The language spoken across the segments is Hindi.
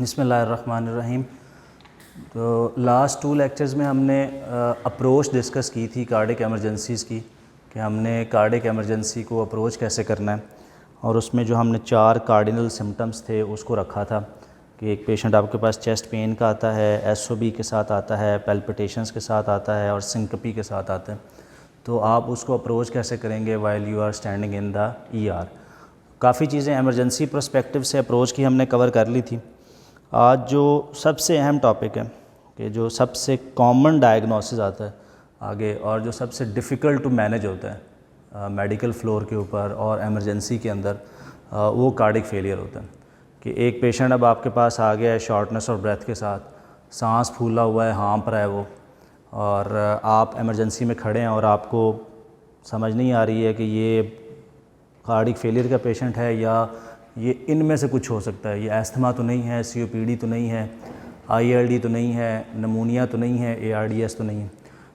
बिस्मिल्लाहिर्रहमानिर्रहीम। तो लास्ट 2 लेक्चर्स में हमने अप्रोच डिस्कस की थी कार्डिक एमरजेंसीज़ की, कि हमने कार्डिक एमरजेंसी को अप्रोच कैसे करना है, और उसमें जो हमने 4 कार्डिनल सिम्टम्स थे उसको रखा था कि एक पेशेंट आपके पास चेस्ट पेन का आता है, एसओबी के साथ आता है, पैल्पिटेशंस के साथ आता है और सिंकपी के साथ आता है। तो आप उसको अप्रोच कैसे करेंगे while you are standing in the ER. काफ़ी चीज़ें एमरजेंसी पर्सपेक्टिव से अप्रोच की हमने कवर कर ली थी। आज जो सबसे अहम टॉपिक है कि जो सबसे कॉमन डायग्नोसिस आता है आगे और जो सबसे डिफ़िकल्ट टू मैनेज होता है मेडिकल फ्लोर के ऊपर और एमरजेंसी के अंदर, वो कार्डिक फेलियर होता है। कि एक पेशेंट अब आपके पास आ गया है शॉर्टनेस और ब्रेथ के साथ, सांस फूला हुआ है, हाँफ रहा है वो, और आप एमरजेंसी में खड़े हैं और आपको समझ नहीं आ रही है कि ये कार्डिक फेलियर का पेशेंट है या ये इनमें से कुछ हो सकता है। ये एस्थमा तो नहीं है, सीओपीडी तो नहीं है, आईएलडी तो नहीं है, नमूनिया तो नहीं है, एआरडीएस तो नहीं है,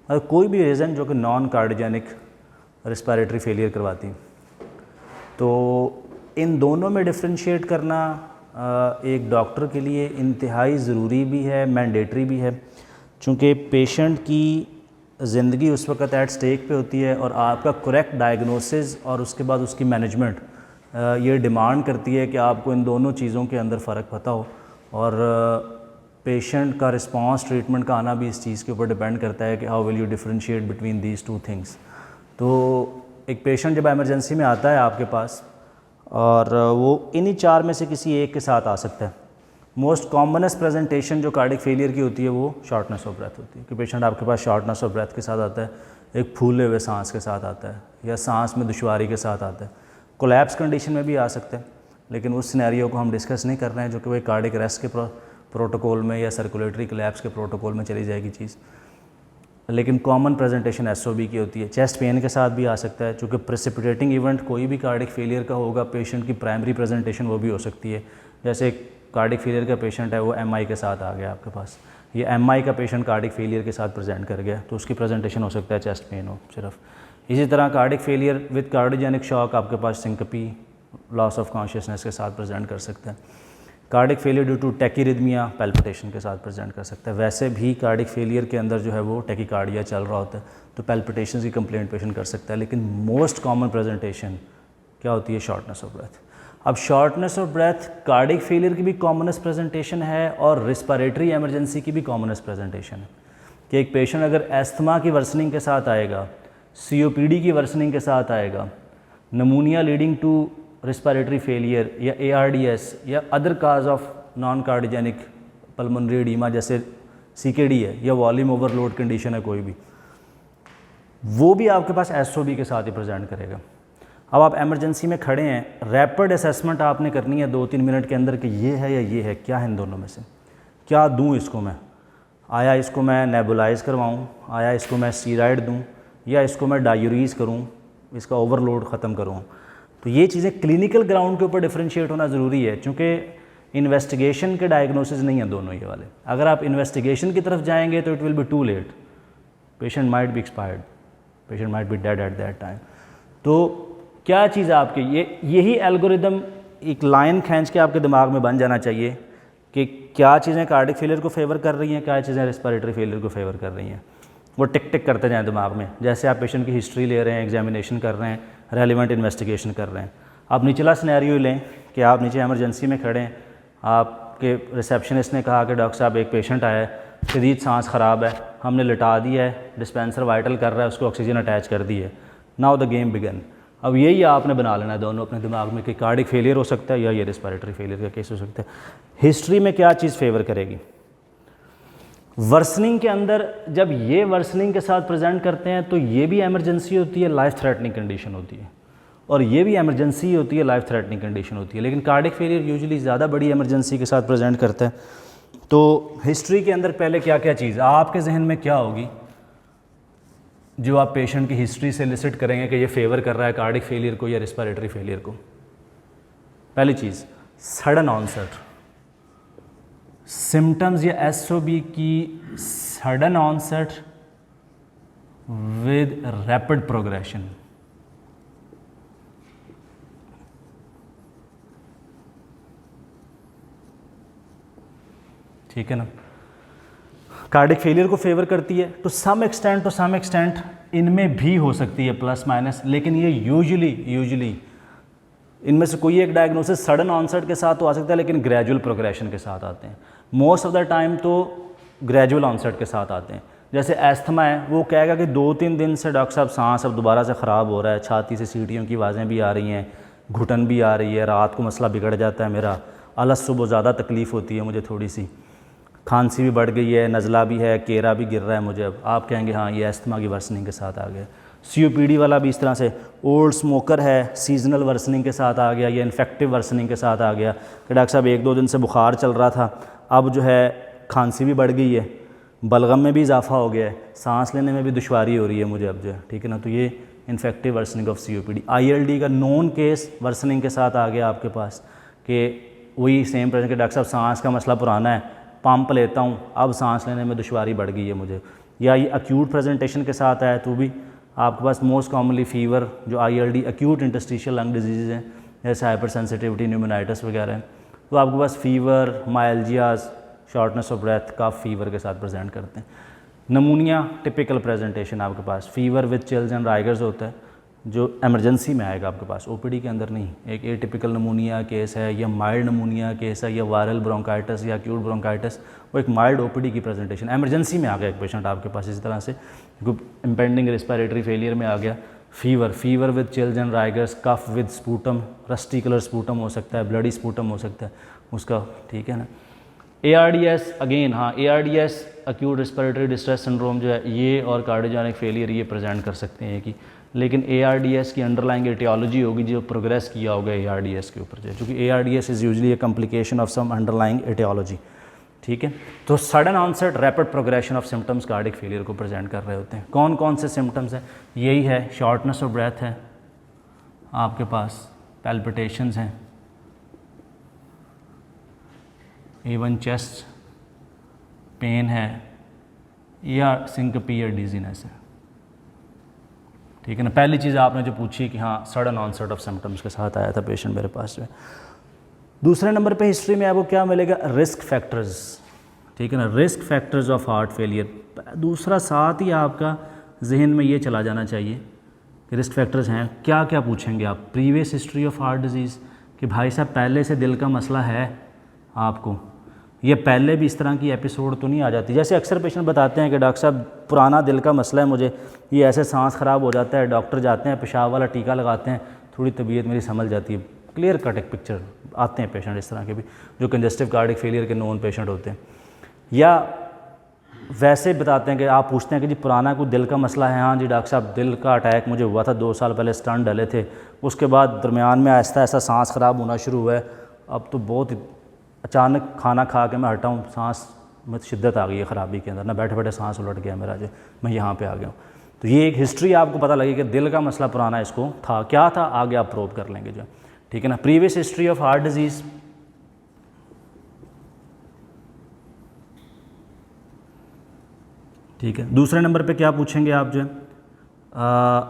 और कोई भी रीज़न जो कि नॉन कार्डियोजेनिक रिस्पिरेटरी फेलियर करवाती। तो इन दोनों में डिफ्रेंशिएट करना एक डॉक्टर के लिए इंतहाई ज़रूरी भी है, मैंडेटरी भी है, चूँकि पेशेंट की ज़िंदगी उस वक्त एट स्टेक पे होती है और आपका करेक्ट डायग्नोसिस और उसके बाद उसकी मैनेजमेंट ये डिमांड करती है कि आपको इन दोनों चीज़ों के अंदर फ़र्क पता हो, और पेशेंट का रिस्पांस ट्रीटमेंट का आना भी इस चीज़ के ऊपर डिपेंड करता है कि how will you differentiate between these 2 things. तो एक पेशेंट जब एमरजेंसी में आता है आपके पास और वो इन्हीं 4 में से किसी एक के साथ आ सकता है। मोस्ट कॉमनेस्ट प्रेजेंटेशन जो कार्डिक फेलियर की होती है वो शॉर्टनेस ऑफ ब्रेथ होती है कि पेशेंट आपके पास शॉर्टनेस ऑफ ब्रेथ के साथ आता है, एक फूले हुए सांस के साथ आता है या सांस में दुश्वारी के साथ आता है। कोलैप्स कंडीशन में भी आ सकते हैं, लेकिन उस सिनेरियो को हम डिस्कस नहीं कर रहे हैं, जो कि वही कार्डिक अरेस्ट के प्रोटोकॉल में या सर्कुलेटरी कोलैप्स के प्रोटोकॉल में चली जाएगी चीज़। लेकिन कॉमन प्रेजेंटेशन एसओबी की होती है। चेस्ट पेन के साथ भी आ सकता है, चूँकि प्रेसिपिटेटिंग इवेंट कोई भी कार्डिक फेलियर का होगा, पेशेंट की प्राइमरी प्रेजेंटेशन वो भी हो सकती है। जैसे कार्डिक फेलियर का पेशेंट है, वो एमआई के साथ आ गया आपके पास, ये एमआई का पेशेंट कार्डिक फेलियर के साथ प्रेजेंट कर गया, तो उसकी प्रेजेंटेशन हो सकता है चेस्ट पेन हो सिर्फ। इसी तरह cardiac failure with cardiogenic shock आपके पास सिंकपी, लॉस ऑफ कॉन्शियसनेस के साथ प्रेजेंट कर सकता है। Cardiac failure due to tachyarrhythmia palpitation के साथ प्रेजेंट कर सकता है। वैसे भी कार्डिक फेलियर के अंदर जो है वो टैकीकार्डिया चल रहा होता है, तो पैल्पिटेशन की कंप्लेंट पेशेंट कर सकता है। लेकिन मोस्ट कॉमन प्रेजेंटेशन क्या होती है? Shortness of breath. अब shortness of breath cardiac failure की भी कॉमनेस्ट प्रेजेंटेशन है और रिस्पिरेटरी एमरजेंसी की भी कॉमनेस्ट प्रेजेंटेशन है। कि एक पेशेंट अगर एस्थमा की वर्सनिंग के साथ आएगा, सीओपीडी की वर्सनिंग के साथ आएगा, pneumonia leading to respiratory failure या एआरडीएस या other cause of non cardiogenic pulmonary oedema जैसे सीकेडी है या वॉल्यूम ओवरलोड कंडीशन है कोई भी, वो भी आपके पास एसओबी के साथ ही प्रेजेंट करेगा। अब आप एमरजेंसी में खड़े हैं, रैपिड असेसमेंट आपने करनी है 2-3 मिनट के अंदर कि ये है या ये है, क्या है इन दोनों में से, क्या दूँ इसको मैं, आया इसको मैं नेबुलाइज करवाऊँ, आया इसको मैं स्टीरॉयड दूँ, या इसको मैं डायूरीज करूँ, इसका ओवरलोड ख़त्म करूँ। तो ये चीज़ें क्लिनिकल ग्राउंड के ऊपर डिफरेंशिएट होना ज़रूरी है, क्योंकि इन्वेस्टिगेशन के डायग्नोसिस नहीं है दोनों ये वाले। अगर आप इन्वेस्टिगेशन की तरफ जाएंगे तो it will be too late, patient might be expired, patient might be dead at that time. तो क्या चीज़ आपके यही एल्गोरिदम एक लाइन खींच के आपके दिमाग में बन जाना चाहिए कि क्या चीज़ें कार्डिक फेलियर को फेवर कर रही हैं, क्या चीज़ें रिस्पिरेटरी फेलियर को फेवर कर रही हैं। वो टिक टिक करते जाएं दिमाग में, जैसे आप पेशेंट की हिस्ट्री ले रहे हैं, एग्जामिनेशन कर रहे हैं, रेलिवेंट इन्वेस्टिगेशन कर रहे हैं। आप निचला सिनेरियो लें कि आप नीचे एमरजेंसी में खड़े हैं, आपके रिसेप्शनिस्ट ने कहा कि डॉक्टर साहब एक पेशेंट आया है, शदीद सांस ख़राब है, हमने लिटा दिया है, डिस्पेंसर वाइटल कर रहा है, उसको ऑक्सीजन अटैच कर दी है, नाउ द गेम बिगन। अब यही आपने बना लेना है दोनों अपने दिमाग में कि कार्डिक फेलियर हो सकता है या ये रिस्पिरेटरी फेलियर का केस हो सकता है। हिस्ट्री में क्या चीज़ फेवर करेगी? वर्सनिंग के अंदर जब ये वर्सनिंग के साथ प्रेजेंट करते हैं तो ये भी एमरजेंसी होती है, लाइफ थ्रेटनिंग कंडीशन होती है, और ये भी एमरजेंसी होती है, लाइफ थ्रेटनिंग कंडीशन होती है। लेकिन कार्डिक फेलियर यूजुअली ज़्यादा बड़ी एमरजेंसी के साथ प्रेजेंट करता है। तो हिस्ट्री के अंदर पहले क्या क्या चीज़ आपके जहन में क्या होगी जो आप पेशेंट की हिस्ट्री से लिसिट करेंगे कि ये फेवर कर रहा है कार्डिक फेलियर को या रिस्पिरेटरी फेलियर को? पहली चीज़, सडन ऑनसेट सिम्टम्स या एसओबी की sudden onset with rapid progression. ठीक है ना। कार्डिक फेलियर को फेवर करती है टू सम एक्सटेंट इनमें भी हो सकती है प्लस माइनस, लेकिन ये यूजुअली इनमें से कोई एक डायग्नोसिस सडन ऑनसेट के साथ तो आ सकता है, लेकिन ग्रेजुअल प्रोग्रेशन के साथ आते हैं। मोस्ट ऑफ द टाइम तो ग्रेजुअल ऑनसेट के साथ आते हैं। जैसे एस्थमा है, वो कहेगा कि 2-3 दिन से डॉक्टर साहब सांस अब दोबारा से ख़राब हो रहा है, छाती से सीटियों की आवाज़ें भी आ रही हैं, घुटन भी आ रही है, रात को मसला बिगड़ जाता है मेरा, आलस सुबह ज़्यादा तकलीफ़ होती है मुझे, थोड़ी सी खांसी भी बढ़ गई है, नज़ला भी है, केरा भी गिर रहा है मुझे। अब आप कहेंगे हाँ ये एस्थमा की वर्सनिंग के साथ आ गया। COPD वाला भी इस तरह से, ओल्ड स्मोकर है, सीजनल वर्सनिंग के साथ आ गया या इन्फेक्टिव वर्सनिंग के साथ आ गया कि डॉक्टर साहब 1-2 दिन से बुखार चल रहा था, अब जो है खांसी भी बढ़ गई है, बलगम में भी इजाफा हो गया है, सांस लेने में भी दुश्वारी हो रही है मुझे अब जो है, ठीक है ना। तो ये infective worsening of COPD। ILD का नॉन केस वर्सनिंग के साथ आ गया आपके पास कि वही सेम प्रेजेंट कि डॉक्टर साहब सांस का मसला पुराना है, पंप लेता हूँ, अब सांस लेने में दुश्वारी बढ़ गई है मुझे। या ये अक्यूट प्रेजेंटेशन के साथ आया तो भी आपके पास मोस्ट कॉमनली फीवर, जो ILD acute interstitial lung disease हैं जैसे हाइपर सेंसिटिविटी, न्यूमोनाइटिस वगैरह हैं, तो आपके पास fever, myalgias, shortness of breath, cough fever के साथ प्रेजेंट करते हैं। नमूनिया टिपिकल प्रेजेंटेशन आपके पास fever with chills and rigors होता है, जो इमरजेंसी में आएगा आपके पास, OPD के अंदर नहीं। एक एटिपिकल नमूनिया केस है या माइल्ड नमूनिया केस है या वायरल ब्रोंकाइटिस या अक्यूट ब्रोंकाइटिस, वो एक माइल्ड OPD की प्रेजेंटेशन, इमरजेंसी में आ गया एक पेशेंट आपके पास इसी तरह से, इम्पेंडिंग रिस्पिरेटरी फेलियर में आ गया, fever with chills and rigors, cough with sputum, rusty colour sputum हो सकता है, ब्लडी स्पूटम हो सकता है उसका, ठीक है ना। ARDS अगेन, हाँ ARDS acute respiratory distress syndrome जो है ये और कार्डियोजेनिक फेलियर ये प्रेजेंट कर सकते हैं कि, लेकिन ARDS की अंडरलाइंग एटियोलॉजी होगी जो प्रोग्रेस किया होगा ARDS के ऊपर, क्योंकि ARDS is usually a complication of some underlying aetiology, ठीक है। तो sudden onset rapid progression of symptoms cardiac failure को प्रेजेंट कर रहे होते हैं। कौन कौन से सिम्टम्स हैं? यही है, शॉर्टनेस ऑफ ब्रेथ है आपके पास, पैल्पिटेशंस हैं, इवन चेस्ट पेन है, या सिंकपी या डिजीनेस है, ठीक है ना। पहली चीज़ आपने जो पूछी कि हाँ सडन ऑनसेट ऑफ सिम्टम्स के साथ आया था पेशेंट मेरे पास में। दूसरे नंबर पे हिस्ट्री में आपको क्या मिलेगा? रिस्क फैक्टर्स, ठीक है ना, risk factors of heart failure. दूसरा साथ ही आपका जहन में ये चला जाना चाहिए कि रिस्क फैक्टर्स हैं, क्या क्या पूछेंगे आप? Previous history of heart disease, कि भाई साहब पहले से दिल का मसला है आपको, ये पहले भी इस तरह की एपिसोड तो नहीं आ जाती। जैसे अक्सर पेशेंट बताते हैं कि डॉक्टर साहब पुराना दिल का मसला है मुझे, ये ऐसे सांस ख़राब हो जाता है, डॉक्टर जाते हैं पेशाब वाला टीका लगाते हैं, थोड़ी तबीयत मेरी संभल जाती है। क्लियर कट एक पिक्चर आते हैं पेशेंट इस तरह के भी, जो कंजेस्टिव कार्डिक फेलियर के नॉन पेशेंट होते हैं। या वैसे बताते हैं कि आप पूछते हैं कि जी पुराना कोई दिल का मसला है? हाँ जी डॉक्टर साहब दिल का अटैक मुझे हुआ था 2 साल पहले, स्टंट डले थे, उसके बाद दरमियान में आहिस्ता आहिस्ता सांस ख़राब होना शुरू हुआ है, अब तो बहुत अचानक खाना खा के मैं हटा हूँ, सांस में शिद्दत आ गई है ख़राबी के अंदर, ना बैठे बैठे सांस उलट गया मेरा, जो मैं यहाँ पे आ गया हूँ। तो ये एक हिस्ट्री आपको पता लगे कि दिल का मसला पुराना इसको था, क्या था, आगे आप प्रोब कर लेंगे जो, ठीक है ना। Previous history of heart disease, ठीक है। दूसरे नंबर पे क्या पूछेंगे आप जो है,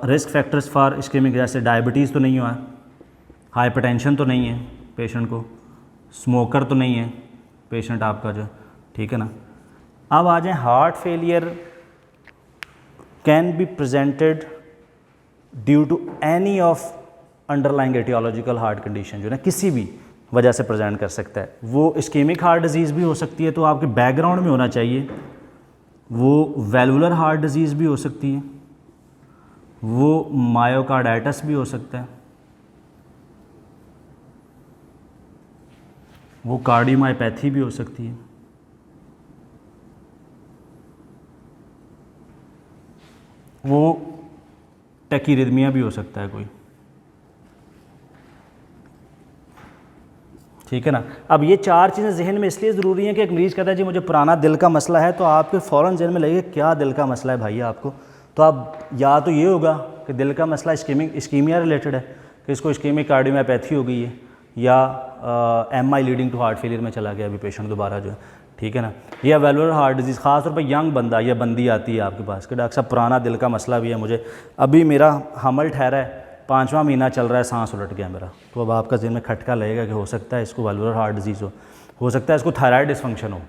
रिस्क फैक्टर्स फॉर इस्केमिक, जैसे डायबिटीज़ तो नहीं हुआ है, हाइपरटेंशन तो नहीं है पेशेंट को, स्मोकर तो नहीं है पेशेंट आपका जो, ठीक है ना। अब आ जाए heart failure can be presented due to any of underlying aetiological heart condition, जो है किसी भी वजह से प्रेजेंट कर सकता है। वो इस्केमिक हार्ट डिजीज़ भी हो सकती है, तो आपके बैकग्राउंड में होना चाहिए, वो वैल्वुलर हार्ट डिजीज़ भी हो सकती है, वो मायोकार्डाइटिस भी हो सकता है, वो कार्डियोमायोपैथी भी हो सकती है, वो टैकीरिदमिया भी हो सकता है कोई, ठीक है ना। अब ये 4 चीज़ें जहन में इसलिए ज़रूरी हैं कि एक मरीज़ कहता है जी मुझे पुराना दिल का मसला है, तो आपके फ़ौरन जहन में लगेगा क्या दिल का मसला है भाई आपको, तो अब या तो ये होगा कि दिल का मसला इस्कीमिया रिलेटेड है, कि इसको इस्कीमिक कार्डियोमायोपैथी हो गई है, या MI leading to heart failure में चला गया अभी पेशेंट दोबारा जो है, ठीक है ना। या वैल्वुलर हार्ट डिजीज़, ख़ासतौर पर यंग बंदा या बंदी आती है आपके पास कि डॉक्टर साहब पुराना दिल का मसला भी है मुझे, अभी मेरा हमल ठहरा है, 5वां महीना चल रहा है, सांस उलट गया मेरा, तो अब आपका जहन में खटका लगेगा कि हो सकता है इसको वैल्वुलर हार्ट डिजीज़ हो सकता है इसको थायराइड डिसफंक्शन हो,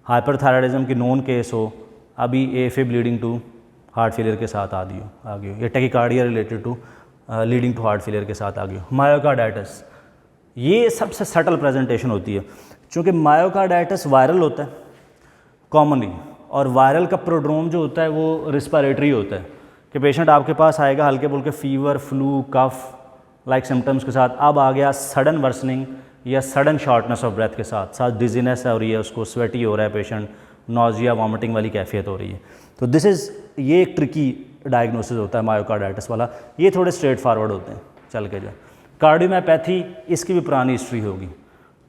हाइपरथायराइडिज्म की नॉन केस हो, अभी AFib leading to heart failure के साथ आ गई हो, या tachycardia related to leading to heart failure के साथ आ गई हो। मायोकार्डाइटिस, ये सबसे सटल प्रेजेंटेशन होती है, क्योंकि मायोकार्डाइटिस वायरल होता है कॉमनली, और वायरल का प्रोड्रोम जो होता है वो रिस्पायरेटरी होता है कि पेशेंट आपके पास आएगा हल्के फुल्के फीवर, फ्लू, कफ लाइक सिम्टम्स के साथ, अब आ गया सडन वर्सनिंग या सडन शॉर्टनेस ऑफ ब्रेथ के साथ साथ डिजीनेस हो रही है, उसको स्वेटी हो रहा है पेशेंट, नॉजिया वॉमिटिंग वाली कैफियत हो रही है। तो दिस इज़, ये एक ट्रिकी डायग्नोसिस होता है मायोकार्डाइटिस वाला। ये थोड़े स्ट्रेट फॉरवर्ड होते हैं चल के जो। कार्डियोमायोपैथी, इसकी भी पुरानी हिस्ट्री होगी,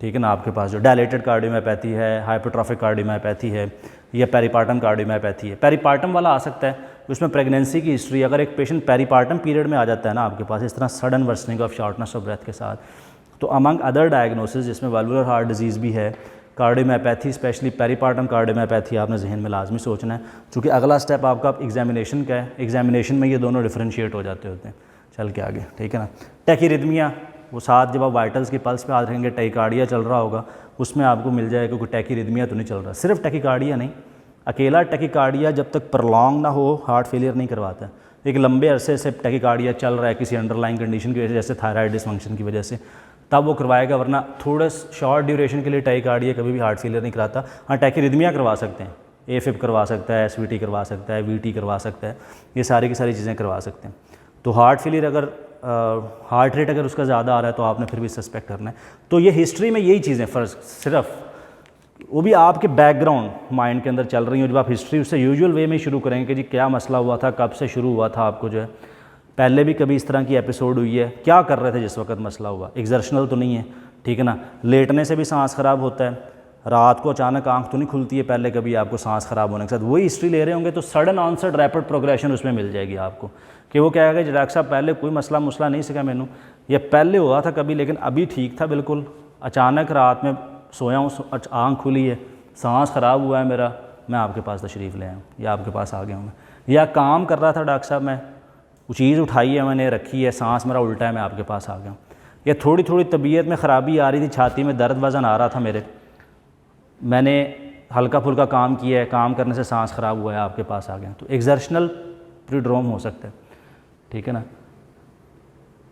ठीक है ना, आपके पास जो डायलेटेड कार्डियोमायोपैथी है, हाइपरट्रॉफिक कार्डियोमायोपैथी है, या पेरिपार्टम कार्डियोमायोपैथी है। पेरिपार्टम वाला आ सकता है, उसमें प्रेगनेंसी की हिस्ट्री, अगर एक पेशेंट पेरिपार्टम पीरियड में आ जाता है ना आपके पास इस तरह sudden worsening of shortness of breath के साथ, तो अमंग अदर डायग्नोसिस जिसमें वाल्वुलर हार्ट डिजीज़ भी है, कार्डियोमायोपैथी, स्पेशली पेरिपार्टम कार्डियोमायोपैथी आपने जहन में लाजमी सोचना है, क्योंकि अगला स्टेप आपका एग्जामिनेशन का है। एग्जामिनेशन में ये दोनों डिफरेंशिएट हो जाते होते हैं चल के आगे, ठीक है ना। टैकीरिथमिया, वो साथ जब आप वाइटल्स की पल्स पे आ रहेंगे, टैकीकार्डिया चल रहा होगा, उसमें आपको मिल जाएगा क्योंकि टैकीरिथमिया तो नहीं चल रहा। सिर्फ टैकीकार्डिया नहीं, अकेला टैकीकार्डिया जब तक प्रलॉन्ग ना हो हार्ट फेलियर नहीं करवाता। एक लंबे अरसे से टैकीकार्डिया चल रहा है किसी अंडरलाइंग कंडीशन की वजह से, जैसे थायराइड डिसफंक्शन की वजह से, तब वो करवाएगा, वरना थोड़े शॉर्ट ड्यूरेशन के लिए टैकीकार्डिया कभी भी हार्ट फेलियर नहीं कराता। हाँ, टैकीरिथमिया करवा सकते हैं, AFib करवा सकता है, SVT करवा सकता है, VT करवा सकता है, ये सारी की सारी चीज़ें करवा सकते हैं। तो हार्ट फेलियर अगर हार्ट रेट अगर उसका ज़्यादा आ रहा है तो आपने फिर भी सस्पेक्ट करना है। तो ये हिस्ट्री में यही चीज़ें फ़र्ज सिर्फ, वो भी आपके बैकग्राउंड माइंड के अंदर चल रही हो। जब आप हिस्ट्री उससे यूजुअल वे में शुरू करेंगे कि जी क्या मसला हुआ था, कब से शुरू हुआ था, आपको जो है पहले भी कभी इस तरह की एपिसोड हुई है, क्या कर रहे थे जिस वक्त मसला हुआ, एक्सर्शनल तो नहीं है, ठीक है ना, लेटने से भी सांस ख़राब होता है, रात को अचानक आंख तो नहीं खुलती है पहले कभी आपको सांस ख़राब होने के साथ, वही हिस्ट्री ले रहे होंगे तो सडन ऑनसेट रैपिड प्रोग्रेशन उसमें मिल जाएगी आपको, कि वो क्या है कि डॉक्टर साहब पहले कोई मसला नहीं सीखा मैंने, ये पहले हुआ था कभी लेकिन अभी ठीक था बिल्कुल, अचानक रात में सोया हूँ, आँख खुली है, सांस ख़राब हुआ है मेरा, मैं आपके पास तशरीफ़ ले आया हूँ या आपके पास आ गया हूँ मैं, या काम कर रहा था डॉक्टर साहब, मैं वो चीज़ उठाई है मैंने रखी है, सांस मेरा उल्टा है, मैं आपके पास आ गया हूँ, या थोड़ी थोड़ी तबीयत में ख़राबी आ रही थी, छाती में दर्द वज़न आ रहा था मेरे, मैंने हल्का फुल्का काम किया है, काम करने से सांस ख़राब हुआ है, आपके पास आ गया। तो एक्सर्शनल प्रीड्रोम हो सकता है, ठीक है ना।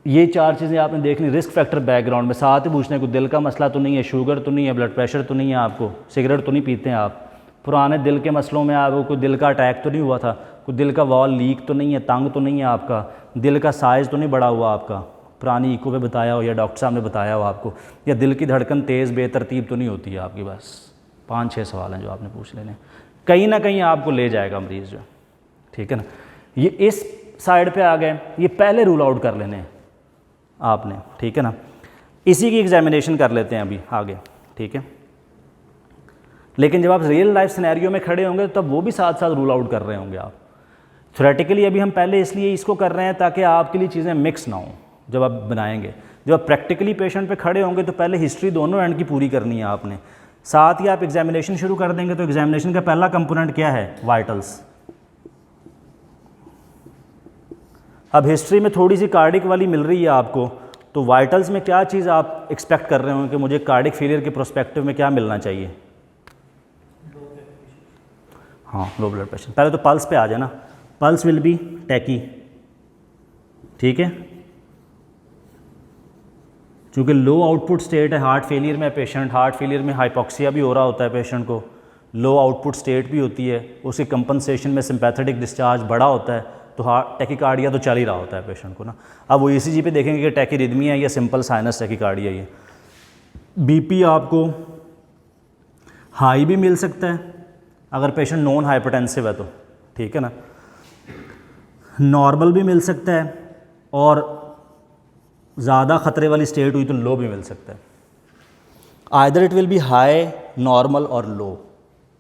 ये चार चीज़ें आपने देख ली रिस्क फैक्टर बैकग्राउंड में, साथ ही पूछने को दिल का मसला तो नहीं है, शुगर तो नहीं है, ब्लड प्रेशर तो नहीं है, आपको सिगरेट तो नहीं पीते हैं आप, पुराने दिल के मसलों में आपको कोई दिल का अटैक तो नहीं हुआ था, कोई दिल का वॉल लीक तो नहीं है, तंग तो नहीं है आपका, दिल का साइज़ तो नहीं बढ़ा हुआ आपका, पुरानी इको पे बताया हो या डॉक्टर साहब ने बताया हो आपको, या दिल की धड़कन तेज़ बेतरतीब तो नहीं होती है आपकी। बस 5-6 सवाल हैं जो आपने पूछ लेने, कहीं ना कहीं आपको ले जाएगा मरीज़ जो, ठीक है ना। ये इस साइड पे आ गए, ये पहले रूल आउट कर लेने आपने, ठीक है ना। इसी की एग्जामिनेशन कर लेते हैं अभी आगे, ठीक है। लेकिन जब आप रियल लाइफ सिनेरियो में खड़े होंगे तब वो भी साथ साथ रूल आउट कर रहे होंगे आप। थ्योरेटिकली अभी हम पहले इसलिए इसको कर रहे हैं ताकि आपके लिए चीज़ें मिक्स ना हो जब आप बनाएंगे। जब आप प्रैक्टिकली पेशेंट पे खड़े होंगे तो पहले हिस्ट्री दोनों एंड की पूरी करनी है आपने, साथ ही आप एग्जामिनेशन शुरू कर देंगे। तो एग्जामिनेशन का पहला कंपोनेंट क्या है? वाइटल्स। अब हिस्ट्री में थोड़ी सी कार्डिक वाली मिल रही है आपको, तो वाइटल्स में क्या चीज़ आप एक्सपेक्ट कर रहे हो कि मुझे कार्डिक फेलियर के प्रोस्पेक्टिव में क्या मिलना चाहिए? हाँ, लो ब्लड प्रेशर। पहले तो पल्स पे आ जाए ना, पल्स विल बी टैकी, ठीक है, क्योंकि लो आउटपुट स्टेट है हार्ट फेलियर में पेशेंट, हार्ट फेलियर में हाइपोक्सिया भी हो रहा होता है पेशेंट को, लो आउटपुट स्टेट भी होती है, उसकी कंपनसेशन में सिंपैथेटिक डिस्चार्ज बड़ा होता है, तो हार्ट टैकीकार्डिया तो चल ही रहा होता है पेशेंट को ना। अब वो ईसीजी पे देखेंगे कि टैकीरिथमिया है या सिंपल साइनस टैकीकार्डिया है। बीपी आपको हाई भी मिल सकता है अगर पेशेंट नॉन हाइपरटेंसिव है तो, ठीक है ना, नॉर्मल भी मिल सकता है, और ज़्यादा ख़तरे वाली स्टेट हुई तो लो भी मिल सकता है। Either it will B high, normal और लो,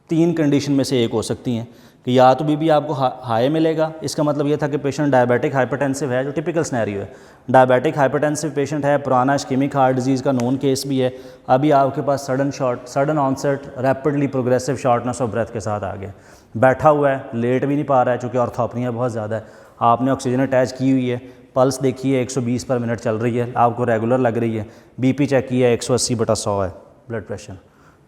3 कंडीशन में से एक हो सकती हैं कि या तो बीपी आपको हाई मिलेगा, इसका मतलब ये था कि पेशेंट डायबिटिक हाइपरटेंसिव है, जो टिपिकल सिनेरियो है, डायबिटिक हाइपरटेंसिव पेशेंट है, पुराना इस्केमिक हार्ट डिजीज़ का नॉन केस भी है, अभी आपके पास sudden onset rapidly progressive shortness of breath के साथ आ गया, बैठा हुआ है, लेट भी नहीं पा रहा है चूँकि ऑर्थोपनिया बहुत ज़्यादा है, आपने ऑक्सीजन अटैच की हुई है, पल्स देखी है 120 पर मिनट चल रही है, आपको रेगुलर लग रही है, बीपी चेक किया है 180/100 है ब्लड प्रेशर,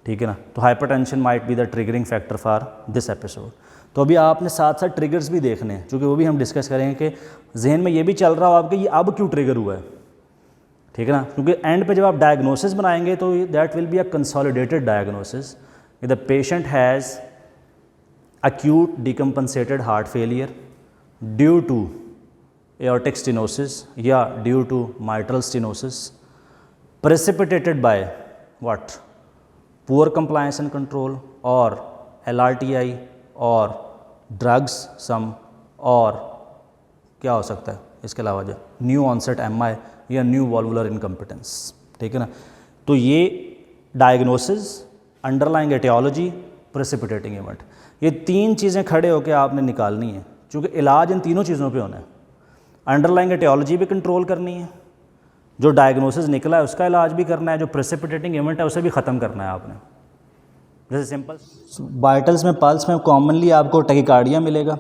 ठीक है ना। तो hypertension might be the triggering factor for this episode. तो अभी आपने साथ साथ ट्रिगर्स भी देखने हैं, क्योंकि वो भी हम डिस्कस करेंगे कि जहन में ये भी चल रहा हो आपके ये अब क्यों ट्रिगर हुआ है, ठीक है ना। क्योंकि एंड पे जब आप डायग्नोसिस बनाएंगे तो that will be a consolidated diagnosis. The patient has acute decompensated heart failure due to aortic stenosis या due to mitral stenosis precipitated by what? Poor compliance and control or LRTI or drugs some और क्या हो सकता है इसके अलावा जो न्यू ऑनसेट MI या न्यू वॉल्वुलर इनकम्पिटेंस, ठीक है ना। तो ये diagnosis, underlying aetiology, precipitating event, ये तीन चीज़ें खड़े होकर आपने निकालनी है, क्योंकि इलाज इन तीनों चीज़ों पे होना है। अंडरलाइंग एटियोलॉजी भी कंट्रोल करनी है, जो डायग्नोसिस निकला है उसका इलाज भी करना है, जो प्रेसिपिटेटिंग इवेंट है उसे भी ख़त्म करना है आपने। जैसे सिंपल वाइटल्स में, पल्स में कॉमनली आपको टैकीकार्डिया मिलेगा,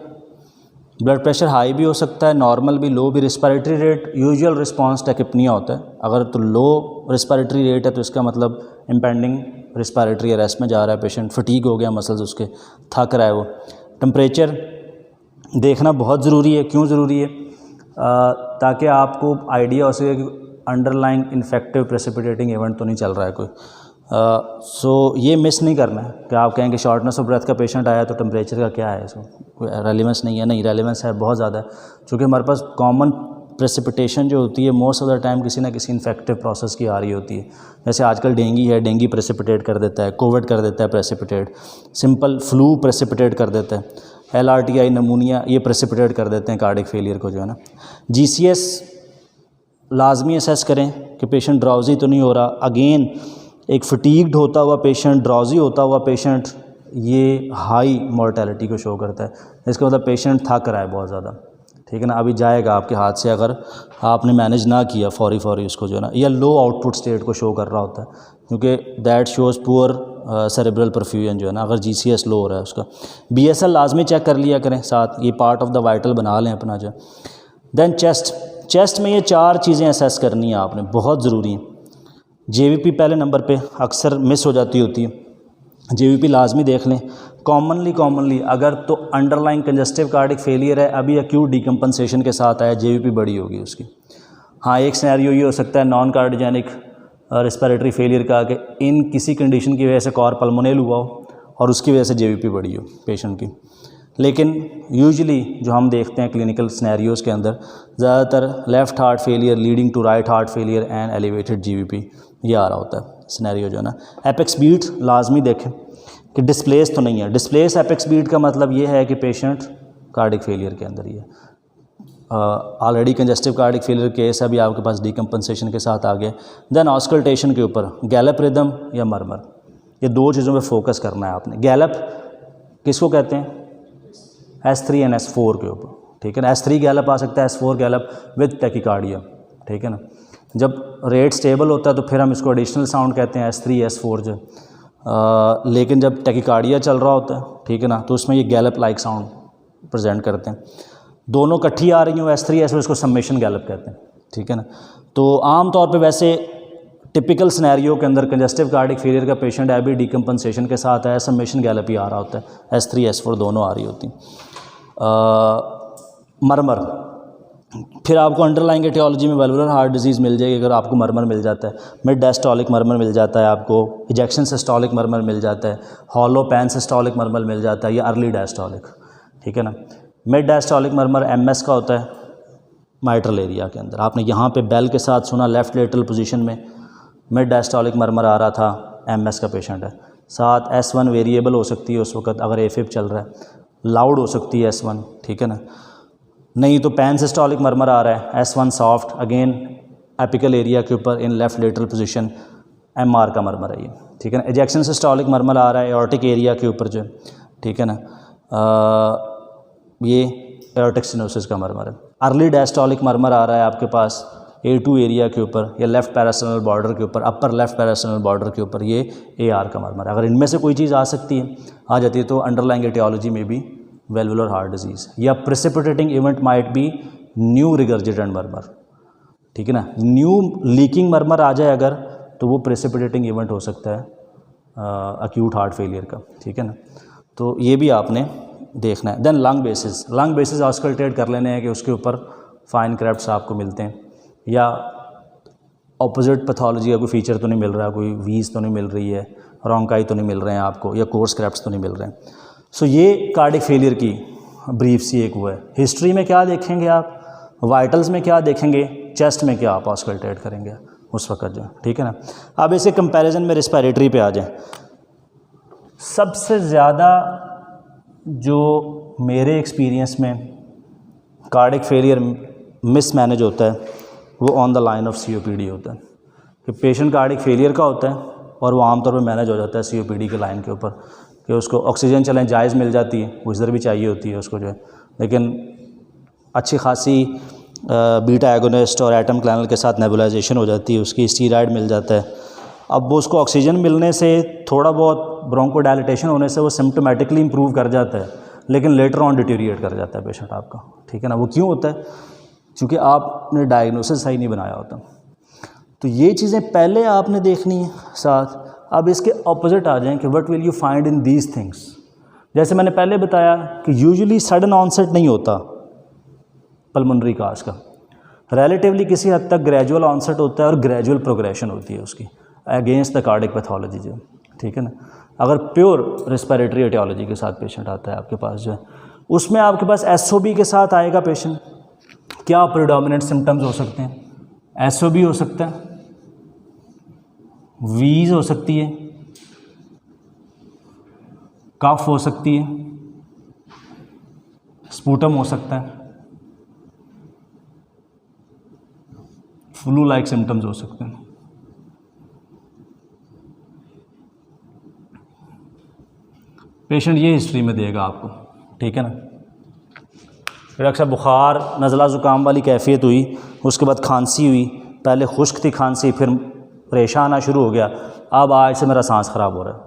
ब्लड प्रेशर हाई भी हो सकता है, नॉर्मल भी, लो भी। Respiratory rate, usual response tachypnoea होता है। अगर तो लो रिस्पिरेटरी रेट है तो इसका मतलब इम्पेंडिंग रिस्पिरेटरी अरेस्ट में जा रहा है पेशेंट, फटीग हो गया, मसल्स उसके, थक रहा है वो। टेम्परेचर देखना बहुत ज़रूरी है। क्यों ज़रूरी है? ताकि आपको आइडिया हो सके कि अंडरलाइंग इन्फेक्टिव प्रेसिपिटेटिंग इवेंट तो नहीं चल रहा है कोई। सो ये मिस नहीं करना है कि आप कहें कि शॉर्टनेस ऑफ ब्रेथ का पेशेंट आया तो टेम्परेचर का क्या है, इसको कोई रेलिवेंस नहीं है। नहीं, रेलिवेंस है, बहुत ज़्यादा है, क्योंकि हमारे पास कॉमन प्रेसिपिटेशन जो होती है मोस्ट ऑफ द टाइम किसी ना किसी इन्फेक्टिव प्रोसेस की आ रही होती है। जैसे आजकल डेंगी है, डेंगी प्रेसिपिटेट कर देता है, कोविड कर देता है प्रेसिपिटेट, सिंपल फ्लू प्रेसिपिटेट कर देता है, LRTI नमूनिया ये प्रेसिपिटेट कर देते हैं कार्डिक फेलियर को, जो है ना। GCS लाजमी असेस करें कि पेशेंट ड्राउजी तो नहीं हो रहा। अगेन एक फटीग्ड होता हुआ पेशेंट, ड्राउजी होता हुआ पेशेंट, ये हाई मॉर्टेलिटी को शो करता है। इसका मतलब पेशेंट थक रहा है बहुत ज़्यादा, ठीक है ना। अभी जाएगा आपके हाथ से अगर आपने मैनेज ना किया फौरी उसको, जो है ना। या लो आउटपुट स्टेट को शो कर रहा होता है, क्योंकि that shows poor cerebral perfusion, जो है ना, अगर GCS लो हो रहा है उसका। BSL लाजमी चेक कर लिया करें साथ, ये पार्ट ऑफ द वाइटल बना लें अपना जो। देन चेस्ट में ये 4 चीज़ें असेस करनी है आपने, बहुत ज़रूरी हैं। JVP पहले नंबर पे अक्सर मिस हो जाती होती है, JVP लाजमी देख लें। कॉमनली अगर तो अंडरलाइंग कंजस्टिव कार्डिक फेलियर है, अभी एक्यूट डिकम्पनसेशन के साथ आया, JVP बड़ी होगी उसकी। हाँ, एक सिनेरियो ये हो सकता है नॉन कार्डियोजेनिक रेस्पिरेटरी फेलियर का, कि इन किसी कंडीशन की वजह से कॉर पल्मोनल हुआ हो और उसकी वजह से JVP बड़ी हो पेशेंट की। लेकिन यूजुअली जो हम देखते हैं क्लिनिकल सिनेरियोज़ के अंदर, ज़्यादातर left heart failure leading to right heart failure and elevated JVP ये आ रहा होता है सिनेरियो, जो है ना। एपेक्स बीट लाजमी देखें कि डिस्प्लेस तो नहीं है। डिस्प्लेस एपेक्स बीट का मतलब ये है कि पेशेंट कार्डिक फेलियर के अंदर ही है, already congestive cardiac failure case अभी आपके पास डिकम्पनसेशन के साथ आ गया। देन ऑस्कल्टेशन के ऊपर गैलप रिदम या मरमर, ये 2 चीज़ों पे फोकस करना है आपने। गैलप किसको कहते हैं? S3 एंड S4 के ऊपर, ठीक है ना। S3 गैलप आ सकता है, S4 गैलप विद टैकीकार्डिया, ठीक है ना। जब रेट स्टेबल होता है तो फिर हम इसको एडिशनल साउंड कहते हैं S3 S4 जो। लेकिन जब टैकीकार्डिया चल रहा होता है, ठीक है ना, तो उसमें ये गैलप लाइक साउंड प्रेजेंट करते हैं। दोनों इकट्ठी आ रही हो S3 S4, इसको सम्मेशन गैलप कहते हैं, ठीक है ना। तो आम तौर पे वैसे टिपिकल सिनेरियो के अंदर कंजस्टिव कार्डिक फेलियर का पेशेंट है, अभी डिकम्पनसेशन के साथ है, सम्मेशन गैलप ही आ रहा होता है, S3 S4 दोनों आ रही होती। मरमर, फिर आपको अंडरलाइंग एटियोलॉजी में वैल्वुलर हार्ट डिजीज़ मिल जाएगी अगर आपको मरमर मिल जाता है। मिड डायस्टोलिक मरमर मिल जाता है आपको, इजेक्शन सिस्टोलिक मरमर मिल जाता है, हॉलो पैन सिस्टोलिक मरमर मिल जाता है, या अर्ली डायस्टोलिक, ठीक है ना। मिड डायस्टोलिक मरमर MS का होता है माइट्रल एरिया के अंदर। आपने यहाँ पे बेल के साथ सुना, लेफ्ट लेटरल पोजीशन में मिड डायस्टोलिक मरमर आ रहा था, MS का पेशेंट है। साथ S1 वेरिएबल हो सकती है उस वक्त अगर AFib चल रहा है, लाउड हो सकती है S1, ठीक है ना। नहीं तो पैन सिस्टोलिक मरमर आ रहा है, S1 soft, again apical area के ऊपर in left lateral position, MR का मरमर है ये, ठीक है ना। इजेक्शन सिस्टोलिक मरमर आ रहा है एओर्टिक एरिया के ऊपर जो, ठीक है ना। ये एओर्टिक स्टेनोसिस का मरमर है। अर्ली डायस्टोलिक मरमर आ रहा है आपके पास A2 एरिया के ऊपर या लेफ़्ट पैरास्टर्नल बॉर्डर के ऊपर, अपर लेफ़्ट पैरास्टर्नल बॉर्डर के ऊपर, ये AR का मरमर है। अगर इनमें से कोई चीज़ आ सकती है, आ जाती है, तो अंडरलाइंग एटियोलॉजी में भी वेल्वुलर हार्ट डिजीज़ या precipitating event might be new regurgitant murmur, ठीक है ना। न्यू लीकिंग मरमर आ जाए अगर, तो वो प्रेसिपिटेटिंग इवेंट हो सकता है एक्यूट हार्ट फेलियर का, ठीक है ना। तो ये भी आपने देखना है। देन लंग बेसिस ऑस्कल्टेट कर लेने हैं कि उसके ऊपर फाइन क्रेफ्ट्स आपको मिलते हैं या ऑपोजिट पैथोलॉजी का कोई फीचर तो नहीं मिल रहा, कोई वीज तो नहीं मिल रही है, रोंकाई तो नहीं मिल रहे हैं आपको, या कोर्स क्रेफ्ट्स तो नहीं मिल रहे हैं। सो ये कार्डिक फेलियर की ब्रीफ सी एक हुआ है। हिस्ट्री में क्या देखेंगे आप, वाइटल्स में क्या देखेंगे, चेस्ट में क्या आप ऑस्कल्टेट करेंगे उस वक्त जो, ठीक है ना। अब इसे कंपैरिजन में रिस्पिरेटरी पे आ जाएं। सबसे ज़्यादा जो मेरे एक्सपीरियंस में कार्डिक फेलियर मिसमैनेज होता है वो on the line of COPD होता है कि पेशेंट कार्डिक फेलियर का होता है और वो आमतौर पर मैनेज हो जाता है COPD के लाइन के ऊपर कि उसको ऑक्सीजन चलें जायज़ मिल जाती है, वो इधर भी चाहिए होती है उसको जो है, लेकिन अच्छी खासी बीटा एगोनिस्ट और एटम क्लैनल के साथ नेबुलाइजेशन हो जाती है, उसकी स्टीरॉयड मिल जाता है। अब वो उसको ऑक्सीजन मिलने से थोड़ा बहुत ब्रोंकोडायलिटेशन होने से वो सिम्टोमेटिकली इंप्रूव कर जाता है, लेकिन लेटर ऑन डिटीरिएट कर जाता है पेशेंट आपका, ठीक है ना। वो क्यों होता है, क्योंकि आपने डायग्नोसिस सही नहीं बनाया होता। तो ये चीज़ें पहले आपने देखनी है साथ। अब इसके ऑपोजिट आ जाएं कि what will you find in these things. जैसे मैंने पहले बताया कि यूजुअली सडन ऑनसेट नहीं होता पल्मोनरी काज का, रिलेटिवली किसी हद तक ग्रेजुअल ऑनसेट होता है और ग्रेजुअल प्रोग्रेशन होती है उसकी अगेंस्ट द कार्डिक पैथोलॉजी जो, ठीक है ना। अगर प्योर रेस्पिरेटरी एटियोलॉजी के साथ पेशेंट आता है आपके पास जो है, उसमें आपके पास SOB के साथ आएगा पेशेंट। क्या प्रिडोमिनेंट सिम्टम्स हो सकते हैं, SOB हो सकता है, वीज हो सकती है, कफ हो सकती है, स्पूटम हो सकता है, फ्लू लाइक सिम्टम्स हो सकते हैं। पेशेंट ये हिस्ट्री में देगा आपको, ठीक है ना। फिर अक्सर बुखार, नज़ला ज़ुकाम वाली कैफियत हुई, उसके बाद खांसी हुई, पहले खुश्क थी खांसी, फिर रेशा आना शुरू हो गया, अब आज से मेरा सांस ख़राब हो रहा है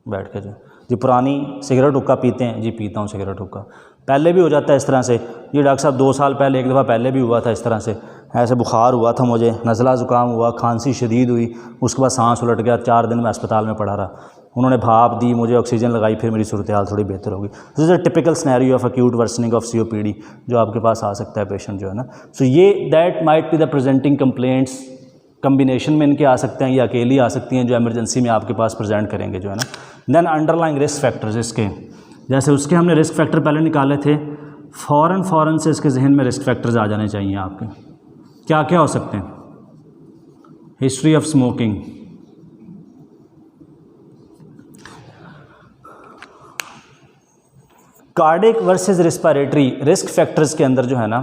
बैठ के जो जी। पुरानी सिगरेट हुक्का पीते हैं जी, पीता हूँ सिगरेट हुक्का, पहले भी हो जाता है इस तरह से जी डॉक्टर साहब, 2 साल पहले एक दफ़ा पहले भी हुआ था इस तरह से, ऐसे बुखार हुआ था मुझे, नज़ला ज़ुकाम हुआ, खांसी शदीद हुई, उसके बाद सांस उलट गया, 4 दिन में अस्पताल में पड़ा रहा, उन्होंने भाप दी, मुझे ऑक्सीजन लगाई, फिर मेरी सूरत हाल थोड़ी बेहतर होगी। This is a typical scenario of acute worsening of COPD जो आपके पास आ सकता है पेशेंट जो है ना। सो ये that might be the presenting complaints, combination में इनके आ सकते हैं या अकेली आ सकती हैं जो इमरजेंसी में आपके पास प्रेजेंट करेंगे जो है ना। देन अंडरलाइंग रिस्क फैक्टर्स इसके, जैसे उसके हमने रिस्क फैक्टर पहले निकाले थे, फ़ौरन से इसके जहन में रिस्क फैक्टर्स आ जाने चाहिए आपके। क्या क्या हो सकते हैं, history of smoking, cardiac versus respiratory risk factors के अंदर जो है ना,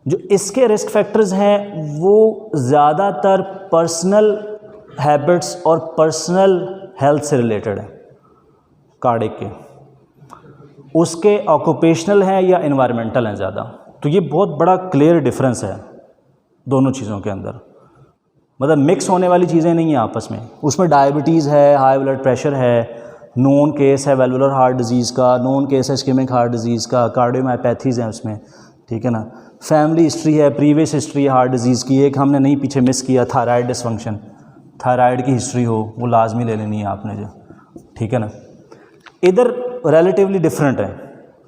जो इसके रिस्क फैक्टर्स हैं वो ज़्यादातर पर्सनल हैबिट्स और पर्सनल हेल्थ से रिलेटेड है कार्डिक के, उसके ऑक्यूपेशनल हैं या एनवायरमेंटल हैं ज़्यादा। तो ये बहुत बड़ा क्लियर डिफरेंस है दोनों चीज़ों के अंदर, मतलब मिक्स होने वाली चीज़ें नहीं हैं आपस में। उसमें डायबिटीज़ है, हाई ब्लड प्रेशर है, नोन केस है वेलवुलर हार्ट डिजीज़ का, नोन केस है इस्केमिक हार्ट डिजीज़ का, कार्डियोमायोपैथीज़ हैं उसमें, ठीक है ना। फैमिली हिस्ट्री है, प्रीवियस हिस्ट्री है हार्ट डिजीज़ की। एक हमने नहीं पीछे मिस किया, थायराइड डिसफंक्शन, थायराइड की हिस्ट्री हो वो लाजमी ले लेनी है आपने जो, ठीक है ना। इधर रिलेटिवली डिफरेंट है,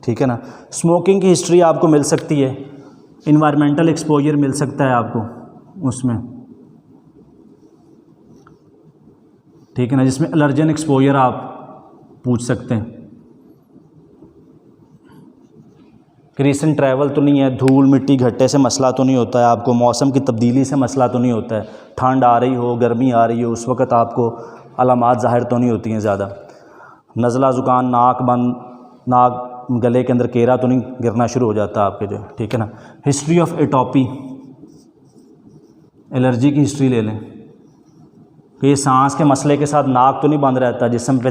ठीक है ना। स्मोकिंग की हिस्ट्री आपको मिल सकती है, इन्वायरमेंटल एक्सपोजर मिल सकता है आपको उसमें, ठीक है ना, जिसमें एलर्जन एक्सपोजर आप पूछ सकते हैं कि रीसेंट ट्रैवल तो नहीं है, धूल मिट्टी घट्टे से मसला तो नहीं होता है आपको, मौसम की तब्दीली से मसला तो नहीं होता है, ठंड आ रही हो, गर्मी आ रही हो, उस वक़्त आपको अलामात ज़ाहिर तो नहीं होती हैं ज़्यादा, नज़ला ज़ुकाम, नाक बंद, नाक गले के अंदर केरा तो नहीं गिरना शुरू हो जाता आपके जो, ठीक है ना। हिस्ट्री ऑफ एटोपी, एलर्जी की हिस्ट्री ले लें कि ये सांस के मसले के साथ नाक तो नहीं बंद रहता, जिस्म पे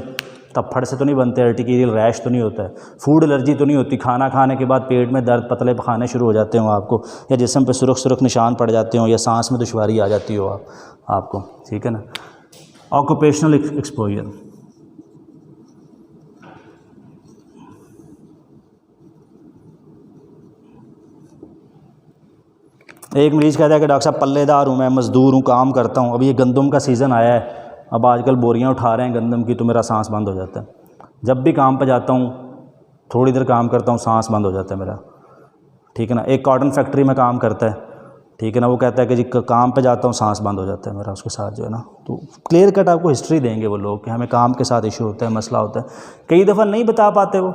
तप्पड़ से तो नहीं बनते, अर्टिकेरियल रैश तो नहीं होता है, फूड एलर्जी तो नहीं होती, खाना खाने के बाद पेट में दर्द, पतले पखाने शुरू हो जाते हो आपको, या जिस्म पे सुरख निशान पड़ जाते हो, या सांस में दुश्वारी आ जाती हो आपको, ठीक है ना। ऑक्यूपेशनल एक्सपोजर, एक मरीज़ कहता है कि डॉक्टर साहब पल्लेदार हूँ, मैं मज़दूर हूँ, काम करता हूँ, अभी ये गंदम का सीज़न आया है अब आजकल बोरियां उठा रहे हैं गंदम की, तो मेरा सांस बंद हो जाता है। जब भी काम पे जाता हूँ, थोड़ी देर काम करता हूँ, सांस बंद हो जाता है मेरा, ठीक है ना। एक कॉटन फैक्ट्री में काम करता है, ठीक है ना, वो कहता है कि जी काम पे जाता हूँ सांस बंद हो जाता है मेरा, उसके साथ जो है ना। तो क्लियर कट आपको हिस्ट्री देंगे वो लोग कि हमें काम के साथ इशू होता है, मसला होता है। कई दफ़ा नहीं बता पाते वो,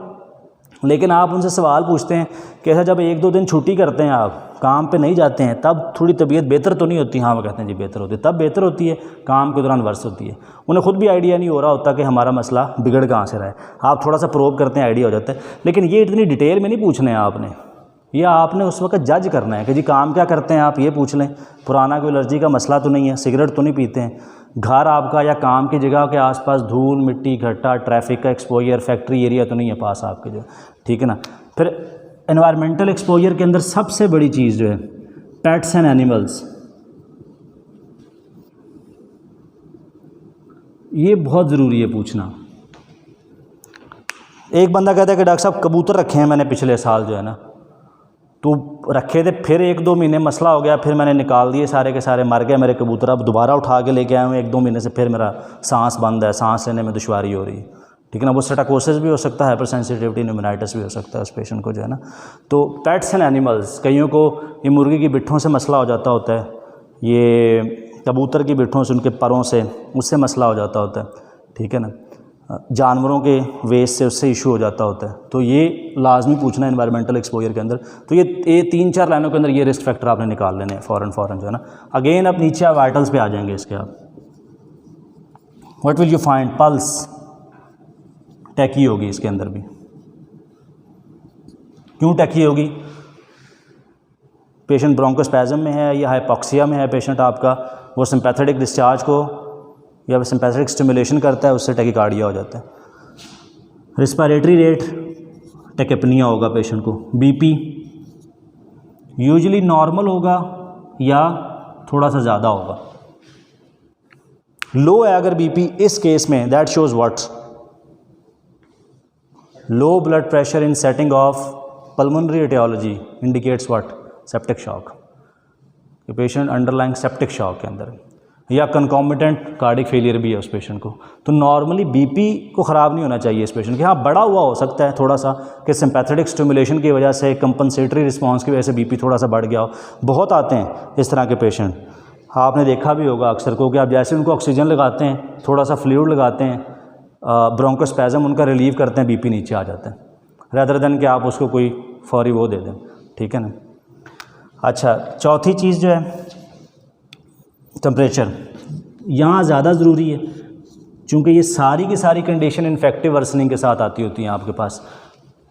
लेकिन आप उनसे सवाल पूछते हैं कि ऐसा जब 1-2 दिन छुट्टी करते हैं, आप काम पे नहीं जाते हैं, तब थोड़ी तबीयत बेहतर तो नहीं होती? हाँ, वो कहते हैं जी बेहतर होती है। तब बेहतर होती है, काम के दौरान वर्स होती है। उन्हें खुद भी आइडिया नहीं हो रहा होता कि हमारा मसला बिगड़ कहाँ से रहा है। आप थोड़ा सा प्रोब करते हैं, आइडिया हो जाता है। लेकिन ये इतनी डिटेल में नहीं पूछने हैं आपने, या आपने उस वक्त जज करना है कि जी काम क्या करते हैं आप, ये पूछ लें। पुराना कोई एलर्जी का मसला तो नहीं है, सिगरेट तो नहीं पीते हैं, घर आपका या काम की जगह के आसपास धूल मिट्टी घट्टा ट्रैफिक का एक्सपोजर, फैक्ट्री एरिया तो नहीं है पास आपके जो, ठीक है ना। फिर एनवायरमेंटल एक्सपोजर के अंदर सबसे बड़ी चीज़ जो है पेट्स एंड एनिमल्स, ये बहुत ज़रूरी है पूछना। एक बंदा कहता है कि डॉक्टर साहब कबूतर रखे हैं मैंने पिछले साल जो है ना, तो रखे थे, फिर 1-2 महीने मसला हो गया, फिर मैंने निकाल दिए सारे के सारे, मर गए मेरे कबूतर। अब दोबारा उठा के लेके आया हूँ 1-2 महीने से, फिर मेरा सांस बंद है, सांस लेने में दुश्वारी हो रही है, ठीक है ना। वो स्टेटाकोसिस भी हो सकता है, हाइपर सेंसिटिविटी न्यूमोनाइटिस भी हो सकता है उस पेशेंट को जो है ना। तो पेट्स एंड एनिमल्स, कईयों को ये मुर्गी की बिट्ठों से मसला हो जाता होता है, ये कबूतर की बिट्ठों से, उनके परों से, उससे मसला हो जाता होता है, ठीक है ना। जानवरों के वेस्ट से उससे इशू हो जाता होता है। तो ये लाजमी पूछना है एनवायरमेंटल एक्सपोजर के अंदर। तो ये 3-4 लाइनों के अंदर ये रिस्क फैक्टर आपने निकाल लेने हैं फ़ौरन जो है ना। अगेन अब नीचे आप वाइटल्स पे आ जाएंगे इसके। आप what will you find, pulse tachy होगी इसके अंदर भी। क्यों टैकी होगी? पेशेंट ब्रोंकोस्पैज़म में है या हाइपोक्सिया में है पेशेंट आपका, वो सिंपैथेटिक डिस्चार्ज को या सिंपैथेटिक स्टिमुलेशन करता है, उससे टैकीकार्डिया हो जाता है। रिस्पिरेटरी रेट टैकेपनिया होगा पेशेंट को। बीपी यूजुअली नॉर्मल होगा या थोड़ा सा ज़्यादा होगा। लो है अगर बीपी, इस केस में that shows what, low blood pressure in setting of pulmonary aetiology indicates what, septic shock. Patient underlying septic shock के अंदर, या कंकॉमिटेंट कार्डिक फेलियर भी है उस पेशेंट को। तो नॉर्मली बीपी को ख़राब नहीं होना चाहिए इस पेशेंट के। हाँ, बढ़ा हुआ हो सकता है थोड़ा सा कि सिंपैथेटिक स्टिमुलेशन की वजह से, कंपनसेटरी रिस्पांस की वजह से बीपी थोड़ा सा बढ़ गया हो। बहुत आते हैं इस तरह के पेशेंट, आपने देखा भी होगा अक्सर को कि आप जैसे उनको ऑक्सीजन लगाते हैं, थोड़ा सा फ्लूइड लगाते हैं, ब्रोंकोस्पैज़म उनका रिलीव करते हैं, बीपी नीचे आ जाता है, रेदर देन कि आप उसको कोई फौरी वो दे दें, ठीक है ना। अच्छा, चौथी चीज़ जो है टेम्परेचर, यहाँ ज़्यादा ज़रूरी है क्योंकि ये सारी की सारी कंडीशन इन्फेक्टिव वर्सनिंग के साथ आती होती हैं आपके पास।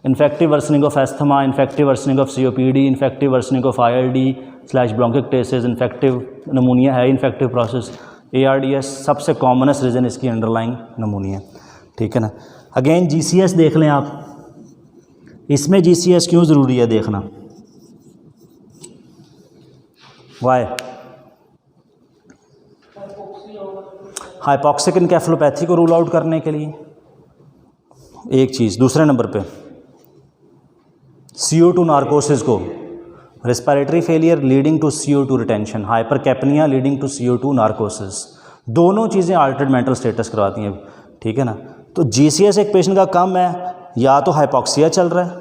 Infective worsening of asthma, infective worsening of COPD, infective worsening of ILD/ब्रोंकिक्टेसिस, इन्फेक्टिव नमूनिया है, इन्फेक्टिव प्रोसेस, ARDS सबसे कॉमनेस्ट रीज़न इसकी अंडरलाइंग नमूनिया, ठीक है ना। अगेन GCS देख लें आप, इसमें GCS क्यों ज़रूरी है देखना, वाई? हाइपोक्सिक एन्केफेलोपैथी को रूल आउट करने के लिए एक चीज़। दूसरे नंबर पे CO2 नार्कोसिस को, respiratory failure leading to CO2 retention, hypercapnia leading to CO2 narcosis, दोनों चीज़ें अल्टर्ड मेंटल स्टेटस करवाती हैं, ठीक है ना। तो GCS एक पेशेंट का कम है, या तो हाइपोक्सिया चल रहा है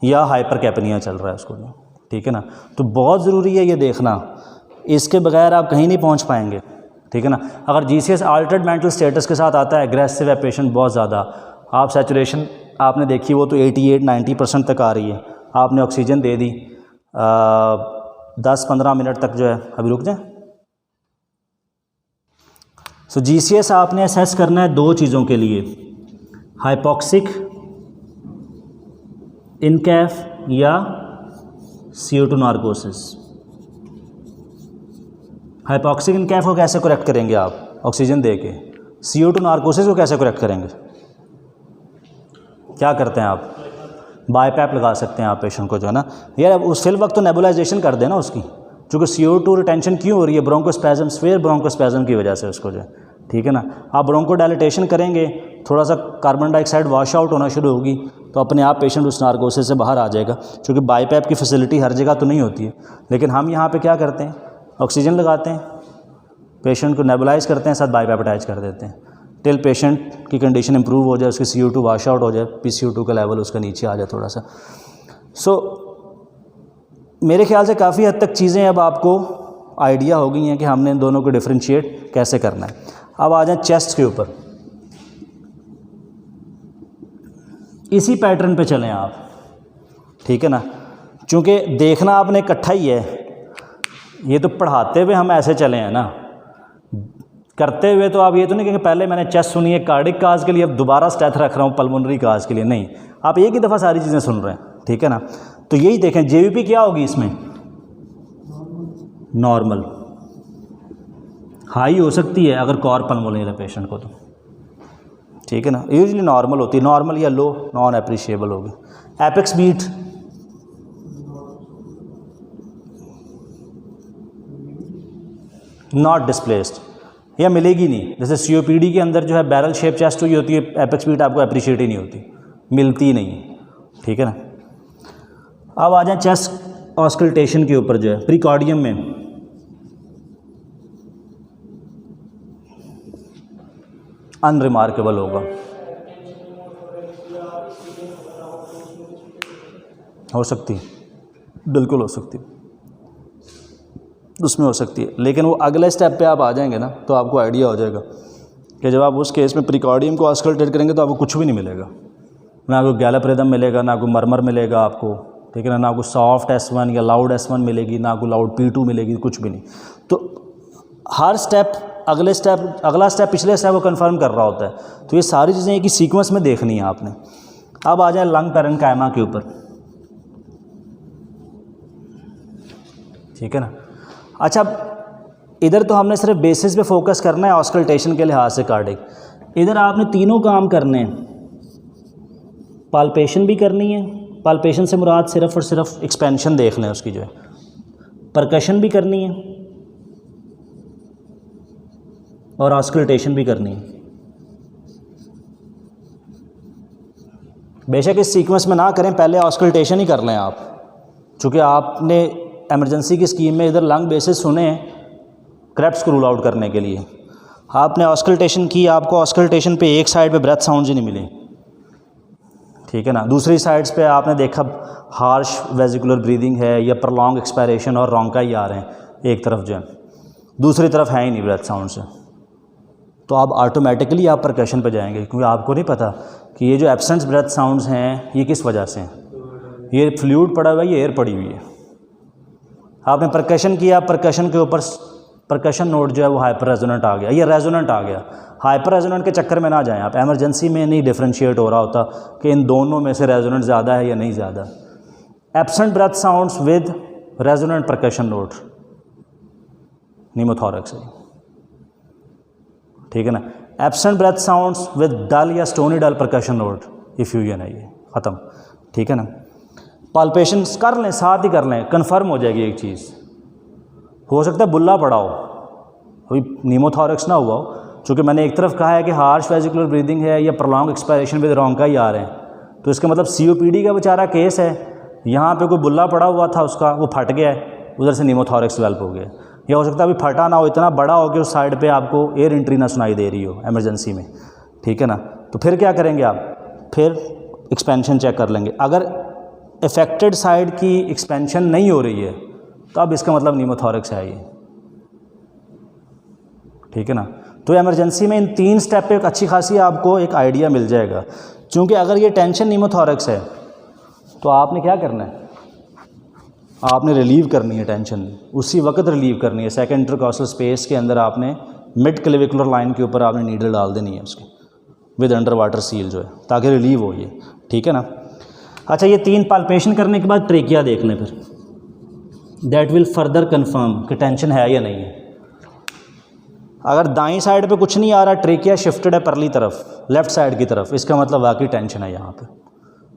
या हाइपरकैपनिया चल रहा है उसको, ठीक है ना। तो बहुत ज़रूरी है ये देखना, इसके बगैर आप कहीं नहीं पहुंच पाएंगे, ठीक है ना। अगर GCS अल्टर्ड मेंटल स्टेटस के साथ आता है, एग्रेसिव है पेशेंट बहुत ज़्यादा, आप सैचुरेशन आपने देखी वो तो 88-90% तक आ रही है, आपने ऑक्सीजन दे दी 10-15 मिनट तक जो है, अभी रुक जाए। सो GCS आपने असेस करना है 2 चीज़ों के लिए, हाइपोक्सिक इनकैफ या CO2 नार्कोसिस। हाइपोक्सिक इनकैफ को कैसे करेक्ट करेंगे आप ऑक्सीजन दे के, CO2 नार्कोसिस को कैसे करेक्ट करेंगे? क्या करते हैं आप? बाईपैप लगा सकते हैं आप पेशेंट को जो है ना, यार उस फिल वक्त तो नेबुलाइजेशन कर देना उसकी, क्योंकि CO2 रिटेंशन क्यों हो रही है, ब्रोंकोस्पैज़म, स्फेयर ब्रोंकोस्पैज़म की वजह से उसको जो है, ठीक है ना। आप ब्रोंकोडायलेटेशन करेंगे, थोड़ा सा कार्बन डाइऑक्साइड वॉश आउट होना शुरू होगी, तो अपने आप पेशेंट उस नार्कोसिस से बाहर आ जाएगा। क्योंकि बाईपैप की फैसिलिटी हर जगह तो नहीं होती है, लेकिन हम यहाँ पे क्या करते हैं, ऑक्सीजन लगाते हैं, पेशेंट को नेबुलाइज करते हैं, साथ बाईपेप्टाइज कर देते हैं टिल पेशेंट की कंडीशन इंप्रूव हो जाए, उसकी CO2 वाश आउट हो जाए, PCO2 का लेवल उसका नीचे आ जाए थोड़ा सा। सो मेरे ख्याल से काफ़ी हद तक चीज़ें अब आपको आइडिया हो गई हैं कि हमने इन दोनों को डिफ्रेंशिएट कैसे करना है। अब आ जाए चेस्ट के ऊपर, इसी पैटर्न पे चलें आप, ठीक है ना। चूँकि देखना आपने इकट्ठा ही है, ये तो पढ़ाते हुए हम ऐसे चले हैं ना, करते हुए तो आप ये तो नहीं कहेंगे पहले मैंने चेस्ट सुनी है कार्डिक काज के लिए, अब दोबारा स्टेथ रख रहा हूँ पल्मोनरी काज के लिए, नहीं, आप एक ही दफ़ा सारी चीज़ें सुन रहे हैं, ठीक है ना। तो यही देखें JVP क्या होगी इसमें, नॉर्मल, हाई हो सकती है अगर कॉर पल्मोनरी है पेशेंट को तो, ठीक है ना, यूजुअली नॉर्मल होती है, नॉर्मल या लो नॉन एप्रिशिएबल होगी। एपेक्स बीट नॉट डिस्प्लेस्ड, या मिलेगी नहीं, जैसे COPD के अंदर जो है बैरल शेप चेस्ट हुई होती है, एपेक्स बीट आपको अप्रिशिएट ही नहीं होती, मिलती नहीं, ठीक है ना। अब आ जाए चेस्ट ऑस्कल्टेशन के ऊपर, जो है प्रीकॉर्डियम में अनरिमार्केबल होगा, हो सकती है, बिल्कुल हो सकती है, उसमें हो सकती है, लेकिन वो अगले स्टेप पे आप आ जाएंगे ना तो आपको आइडिया हो जाएगा कि जब आप उस केस में प्रीकॉर्डियम को ऑस्कल्टेट करेंगे तो आपको कुछ भी नहीं मिलेगा, ना आपको गैलप रिदम मिलेगा, ना आपको मरमर मिलेगा आपको, ठीक है ना, ना आपको सॉफ्ट S1 या लाउड S1 मिलेगी, ना आपको लाउड P2 मिलेगी, कुछ भी नहीं। तो हर स्टेप अगला स्टेप पिछले स्टेप को कंफर्म कर रहा होता है, तो ये सारी चीज़ें एक ही सीक्वेंस में देखनी है आपने। अब आ जाए लंग पैरेन्काइमा के ऊपर, ठीक है ना। अच्छा, इधर तो हमने सिर्फ बेसिस पे फोकस करना है ऑस्कल्टेशन के लिहाज से कार्डिक, इधर आपने तीनों काम करने हैं, पाल्पेशन भी करनी है, पाल्पेशन से मुराद सिर्फ और सिर्फ एक्सपेंशन देख लें उसकी जो है, परकशन भी करनी है और ऑस्कल्टेशन भी करनी है। बेशक इस सीक्वेंस में ना करें, पहले ऑस्कल्टेशन ही कर लें आप, चूँकि आपने एमरजेंसी की स्कीम में इधर लंग बेसिस सुने हैं क्रेप्स को रूल आउट करने के लिए, आपने ऑस्कल्टेशन की, आपको ऑस्कल्टेशन पे एक साइड पे ब्रेथ साउंड्स ही नहीं मिले, ठीक है ना, दूसरी साइड्स पे आपने देखा हार्श वेजिकुलर ब्रीदिंग है या प्रलॉन्ग एक्सपायरेशन और रोंका ही आ रहे हैं एक तरफ जो है, दूसरी तरफ है ही नहीं ब्रेथ साउंड से, तो आप ऑटोमेटिकली आप परकशन पे जाएंगे, क्योंकि आपको नहीं पता कि ये जो एब्सेंट ब्रेथ साउंड्स हैं ये किस वजह से हैं, ये फ्लूइड पड़ा हुआ है, ये एयर पड़ी हुई है। आपने परकशन किया, परकशन के ऊपर परकशन नोट जो है वो हाइपर रेजोनेंट आ गया, ये रेजोनेंट आ गया, हाइपर रेजोनेंट के चक्कर में ना जाएं आप, एमरजेंसी में नहीं डिफ्रेंशिएट हो रहा होता कि इन दोनों में से रेजोनेंट ज़्यादा है या नहीं ज़्यादा। Absent breath sounds with resonant percussion note pneumothorax है, ठीक है ना। Absent breath sounds with dull या stony dull percussion note effusion है, ये ख़त्म, ठीक है ना। पाल्पेशंस कर लें, साथ ही कर लें, कन्फर्म हो जाएगी एक चीज़, हो सकता है बुल्ला पड़ा हो, अभी निमोथोरैक्स ना हुआ हो, चूँकि मैंने एक तरफ कहा है कि हार्श वेजिकुलर ब्रीदिंग है या प्रॉन्ग एक्सपायरेशन विद रोंका ही आ रहे हैं, तो इसका मतलब COPD का बेचारा केस है, यहाँ पे कोई बुल्ला पड़ा हुआ था उसका, वो फट गया है, उधर से निमोथोरैक्स डेवलप हो गया, या हो सकता है अभी फटा ना हो, इतना बड़ा हो कि उस साइड पे आपको एयर एंट्री ना सुनाई दे रही हो एमरजेंसी में, ठीक है ना। तो फिर क्या करेंगे आप, फिर एक्सपेंशन चेक कर लेंगे, अगर अफेक्टेड साइड की एक्सपेंशन नहीं हो रही है तो अब इसका मतलब निमोथोरैक्स है ये, ठीक है ना। तो एमरजेंसी में इन 3 स्टेप पे एक अच्छी खासी आपको एक आइडिया मिल जाएगा, क्योंकि अगर ये टेंशन निमोथोरैक्स है तो आपने क्या करना है, आपने रिलीव करनी है टेंशन, उसी वक्त रिलीव करनी है, सेकंड इंटरकॉस्टल स्पेस के अंदर आपने मिड क्लेविकुलर लाइन के ऊपर आपने नीडल डाल देनी है उसकी विद अंडर वाटर सील जो है, ताकि रिलीव हो ये, ठीक है ना। अच्छा, ये 3 पाल्पेशन करने के बाद ट्रेकिया देख लें, फिर दैट विल फर्दर कंफर्म कि टेंशन है या नहीं है। अगर दाईं साइड पे कुछ नहीं आ रहा, ट्रेकिया शिफ्टेड है परली तरफ, लेफ़्ट साइड की तरफ, इसका मतलब वाकई टेंशन है यहाँ पे,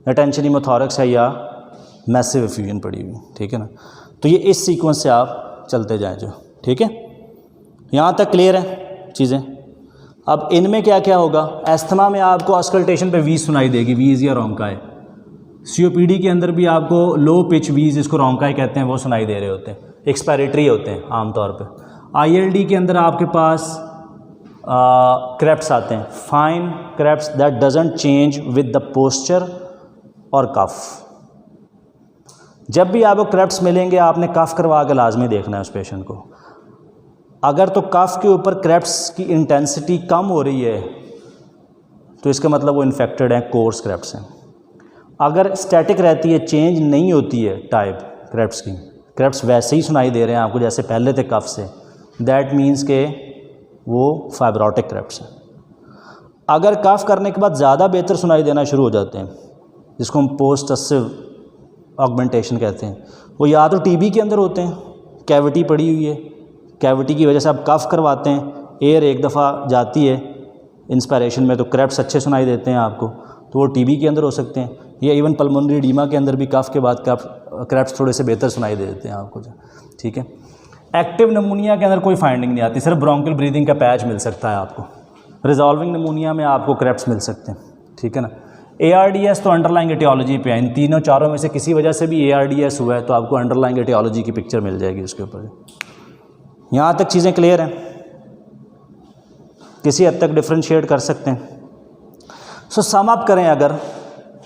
या टेंशन निमोथोरैक्स है या मैसिव एफ्यूजन पड़ी हुई, ठीक है ना। तो ये इस सीक्वेंस से आप चलते जाएं जो, ठीक है, यहाँ तक क्लियर है चीज़ें। अब इनमें क्या क्या होगा, एस्थमा में आपको ऑस्कल्टेशन पे वीज सुनाई देगी, वीज या रोंकाई। COPD के अंदर भी आपको लो पिच वीज, जिसको रोंकाई कहते हैं, वो सुनाई दे रहे होते हैं, एक्सपायरेटरी होते हैं आमतौर पे। ILD के अंदर आपके पास क्रेप्स आते हैं, fine creps that doesn't change with the posture और कफ। जब भी आपको क्रेप्स मिलेंगे आपने कफ करवा के लाजमी देखना है उस पेशेंट को। अगर तो कफ के ऊपर क्रेप्स की इंटेंसिटी कम हो रही है तो इसका मतलब वो इन्फेक्टेड है, कोर्स क्रेप्स हैं। अगर स्टैटिक रहती है, चेंज नहीं होती है टाइप क्रेप्स की, क्रेप्स वैसे ही सुनाई दे रहे हैं आपको जैसे पहले थे कफ से, दैट मीन्स के वो फाइब्रोटिक क्रेप्स हैं। अगर कफ करने के बाद ज़्यादा बेहतर सुनाई देना शुरू हो जाते हैं, जिसको हम पोस्ट टस्सिव ऑगमेंटेशन कहते हैं, वो या तो टीबी के अंदर होते हैं, कैविटी पड़ी हुई है, कैविटी की वजह से आप कफ करवाते हैं, एयर एक दफ़ा जाती है इंस्पायरेशन में तो क्रेप्स अच्छे सुनाई देते हैं आपको, तो वो टीबी के अंदर हो सकते हैं, या इवन पल्मोनरी एडीमा के अंदर भी कफ के बाद क्रेप्स थोड़े से बेहतर सुनाई दे देते हैं आपको। ठीक है। एक्टिव नमूनिया के अंदर कोई फाइंडिंग नहीं आती, सिर्फ ब्रोंकियल ब्रीदिंग का पैच मिल सकता है आपको। रिजॉल्विंग नमूनिया में आपको क्रेप्स मिल सकते हैं। ठीक है ना। ARDS तो अंडरलाइंग एटियोलॉजी पे है, इन तीनों चारों में से किसी वजह से भी ARDS हुआ है तो आपको अंडरलाइंग एटियोलॉजी की पिक्चर मिल जाएगी उसके ऊपर। यहाँ तक चीज़ें क्लियर हैं, किसी हद तक डिफ्रेंशिएट कर सकते हैं। सो सम अप करें, अगर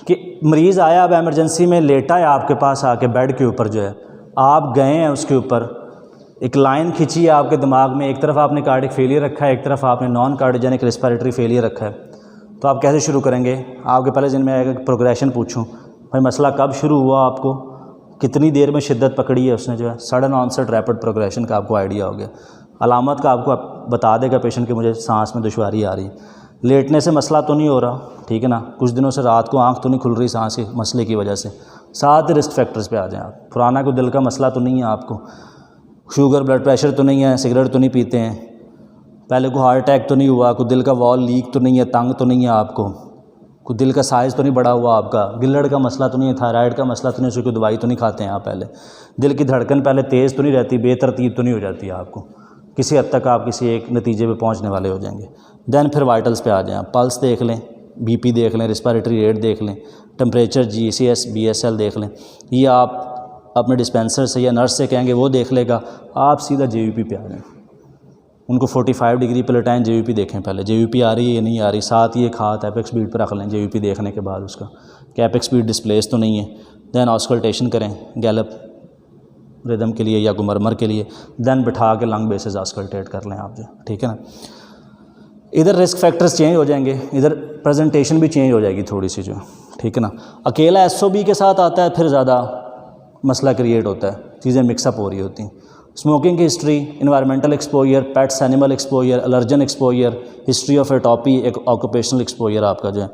कि मरीज़ आया अब एमरजेंसी में लेटा है आपके पास आके बेड के ऊपर जो है, आप गए हैं उसके ऊपर, एक लाइन खींची है आपके दिमाग में, एक तरफ आपने कार्डिक फेलियर रखा है, एक तरफ आपने नॉन कार्डियोजेनिक रेस्पिरेटरी फेलियर रखा है, तो आप कैसे शुरू करेंगे? आपके पहले दिन में आएगा प्रोग्रेशन पूछूं, भाई मसला कब शुरू हुआ, आपको कितनी देर में शिद्दत पकड़ी है उसने, जो है सडन ऑनसेट रैपिड प्रोग्रेशन का आपको आइडिया हो गया। अलामत का आपको बता देगा पेशेंट कि मुझे सांस में दुश्वारी आ रही है, लेटने से मसला तो नहीं हो रहा, ठीक है ना, कुछ दिनों से रात को आंख तो नहीं खुल रही सांस के मसले की वजह से, साथ रिस्क फैक्टर्स पे आ जाएं आप। पुराना कोई दिल का मसला तो नहीं है आपको, शुगर ब्लड प्रेशर तो नहीं है, सिगरेट तो नहीं पीते हैं, पहले को हार्ट अटैक तो नहीं हुआ, कोई दिल का वॉल लीक तो नहीं है, तंग तो नहीं है आपको, कोई दिल का साइज़ तो नहीं बढ़ा हुआ आपका, गिल्लड़ का मसला तो नहीं है, थायराइड का मसला तो नहीं है, कोई दवाई तो नहीं खाते हैं आप पहले, दिल की धड़कन पहले तेज़ तो नहीं रहती, बेतरतीब तो नहीं हो जाती है आपको, किसी हद तक आप किसी एक नतीजे पे पहुंचने वाले हो जाएंगे। देन फिर वाइटल्स पे आ जाएं, पल्स देख लें, बीपी देख लें, रिस्पिरेटरी रेट देख लें, टेम्परेचर, GCS BSL देख लें, ये आप अपने डिस्पेंसर से या नर्स से कहेंगे वो देख लेगा, आप सीधा JVP पे आ जाएं। उनको 45 डिग्री पे लटाएं, JVP देखें पहले, JVP आ रही है या नहीं आ रही, साथ ही एक हाथ एपेक्स बीट पर रख लें JVP देखने के बाद उसका कि एपेक्स बीट डिस्प्लेस तो नहीं है। देन ऑस्कल्टेशन करें गैलप रिदम के लिए या गुमरमर के लिए, देन बिठा के लंग बेसिस ऑस्कल्टेट कर लें आप जो, ठीक है ना। इधर रिस्क फैक्टर्स चेंज हो जाएंगे, इधर प्रेजेंटेशन भी चेंज हो जाएगी थोड़ी सी जो, ठीक है ना। अकेला SOB के साथ आता है फिर ज़्यादा मसला क्रिएट होता है, चीज़ें मिक्सअप हो रही होती हैं। स्मोकिंग की history, environmental exposure, pets animal exposure, allergen exposure, history of atopy, एक ऑक्यूपेशनल एक्सपोजर आपका जो है।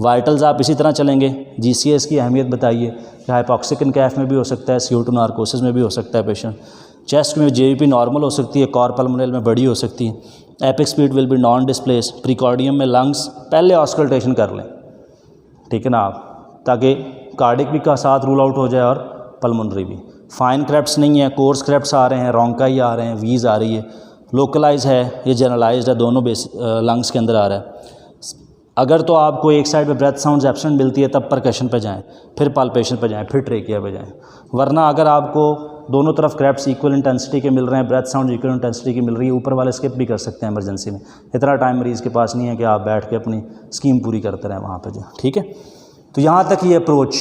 वाइटल्स आप इसी तरह चलेंगे, GCS की अहमियत बताइए कि हाइपॉक्सिक इनकैफ में भी हो सकता है, CO2 नार्कोसिस में भी हो सकता है पेशेंट, चेस्ट में JVP नॉर्मल हो सकती है, कॉर पल्मोनल में बड़ी हो सकती है, apex beat will be non displaced, precordium में लंग्स पहले ऑस्कल्टेशन कर लें, ठीक है ना आप, ताकि कार्डिक भी का साथ रूल आउट हो जाए और पल्मोनरी भी। फाइन क्रेप्स नहीं है, कोर्स क्रेप्स आ रहे हैं, रोंकाई आ रहे हैं, वीज़ आ रही है, लोकलाइज है, ये जनरलाइज्ड है, दोनों लंग्स के अंदर आ रहा है। अगर तो आपको एक साइड पे ब्रेथ साउंड्स एब्सेंट मिलती है तब परकशन पे जाएं, फिर पाल्पेशन पे जाएं, फिर ट्रेकिया पे जाएं, वरना अगर आपको दोनों तरफ क्रेप्स इक्वल इंटेंसिटी के मिल रहे हैं, ब्रेथ साउंड इक्वल इंटेंसिटी की मिल रही है, ऊपर वाले स्किप भी कर सकते हैं इमरजेंसी में। इतना टाइम मरीज़ के पास नहीं है कि आप बैठ के अपनी स्कीम पूरी करते रहें वहाँ पर जो, ठीक है। तो यहाँ तक ये अप्रोच